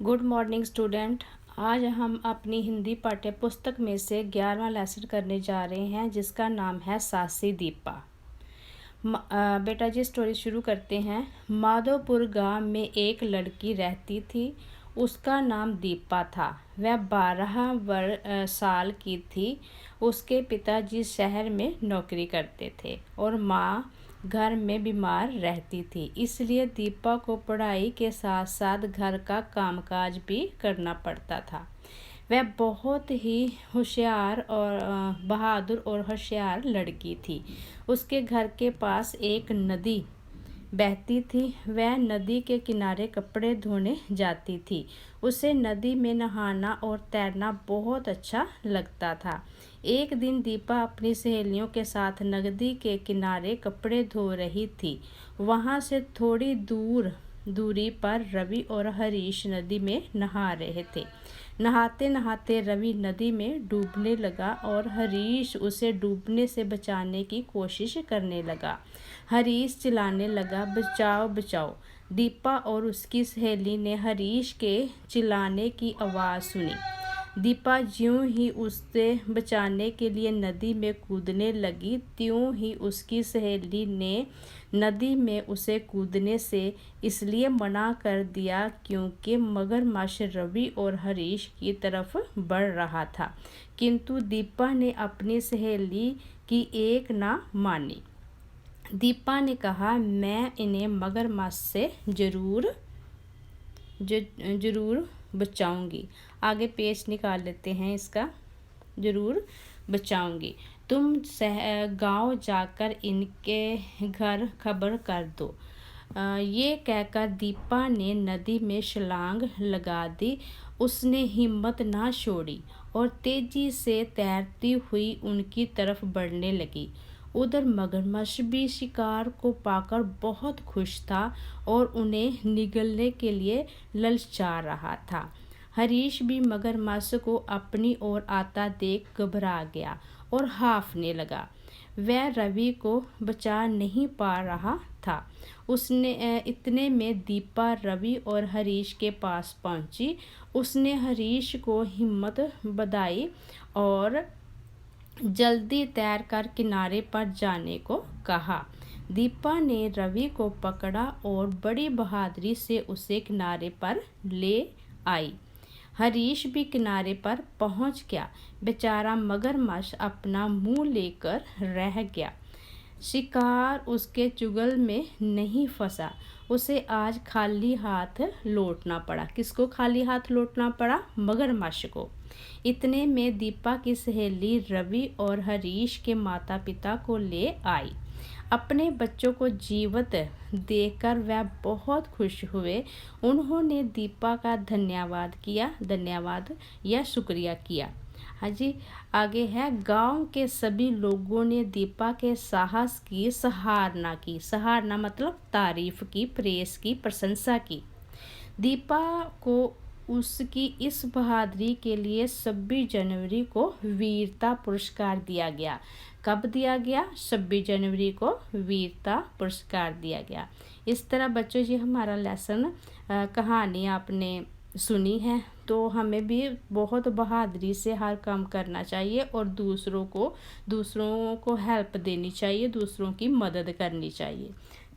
Good morning student. आज हम अपनी हिंदी पाठ्य पुस्तक में से 11वां लेसन करने जा रहे हैं जिसका नाम है सासी दीपा। बेटा जी स्टोरी शुरू करते हैं। माधोपुर गांव में एक लड़की रहती थी। उसका नाम दीपा था। वह 12 साल की थी। उसके पिताजी शहर में नौकरी करते थे और माँ घर में बीमार रहती थी, इसलिए दीपा को पढ़ाई के साथ साथ घर का कामकाज भी करना पड़ता था। वह बहुत ही होशियार और बहादुर और होशियार लड़की थी। उसके घर के पास एक नदी बहती थी। वह नदी के किनारे कपड़े धोने जाती थी। उसे नदी में नहाना और तैरना बहुत अच्छा लगता था। एक दिन दीपा अपनी सहेलियों के साथ नदी के किनारे कपड़े धो रही थी। वहाँ से थोड़ी दूरी पर रवि और हरीश नदी में नहा रहे थे। नहाते नहाते रवि नदी में डूबने लगा और हरीश उसे डूबने से बचाने की कोशिश करने लगा। हरीश चिल्लाने लगा, बचाओ बचाओ। दीपा और उसकी सहेली ने हरीश के चिल्लाने की आवाज़ सुनी। दीपा ज्यों ही उससे बचाने के लिए नदी में कूदने लगी, त्यों ही उसकी सहेली ने नदी में उसे कूदने से इसलिए मना कर दिया क्योंकि मगरमच्छ रवि और हरीश की तरफ बढ़ रहा था। किंतु दीपा ने अपनी सहेली की एक ना मानी। दीपा ने कहा, मैं इन्हें मगरमच्छ से जरूर बचाऊंगी। आगे पेज निकाल लेते हैं इसका। ज़रूर बचाऊंगी। तुम गांव जाकर इनके घर खबर कर दो। ये कहकर दीपा ने नदी में छलांग लगा दी। उसने हिम्मत ना छोड़ी और तेजी से तैरती हुई उनकी तरफ बढ़ने लगी। उधर मगरमच्छ भी शिकार को पाकर बहुत खुश था और उन्हें निगलने के लिए ललचा रहा था। हरीश भी मगरमच्छ को अपनी ओर आता देख घबरा गया और हांफने लगा। वह रवि को बचा नहीं पा रहा था। इतने में दीपा रवि और हरीश के पास पहुंची। उसने हरीश को हिम्मत बधाई और जल्दी तैर कर किनारे पर जाने को कहा। दीपा ने रवि को पकड़ा और बड़ी बहादुरी से उसे किनारे पर ले आई। हरीश भी किनारे पर पहुंच गया। बेचारा मगरमच्छ अपना मुंह लेकर रह गया। शिकार उसके चुंगल में नहीं फंसा। उसे आज खाली हाथ लौटना पड़ा। किसको खाली हाथ लौटना पड़ा? मगरमच्छ को। इतने में दीपा की सहेली रवि और हरीश के माता पिता को ले आई। अपने बच्चों को जीवित देखकर वह बहुत खुश हुए। उन्होंने दीपा का धन्यवाद या शुक्रिया किया। हाँ जी, आगे है। गांव के सभी लोगों ने दीपा के साहस की सराहना की। सराहना मतलब तारीफ की, प्रेस की, प्रशंसा की। दीपा को उसकी इस बहादुरी के लिए 26 जनवरी को वीरता पुरस्कार दिया गया। कब दिया गया? 26 जनवरी को वीरता पुरस्कार दिया गया। इस तरह बच्चों जी हमारा लेसन कहानी आपने सुनी है, तो हमें भी बहुत बहादुरी से हर काम करना चाहिए और दूसरों को हेल्प देनी चाहिए, दूसरों की मदद करनी चाहिए।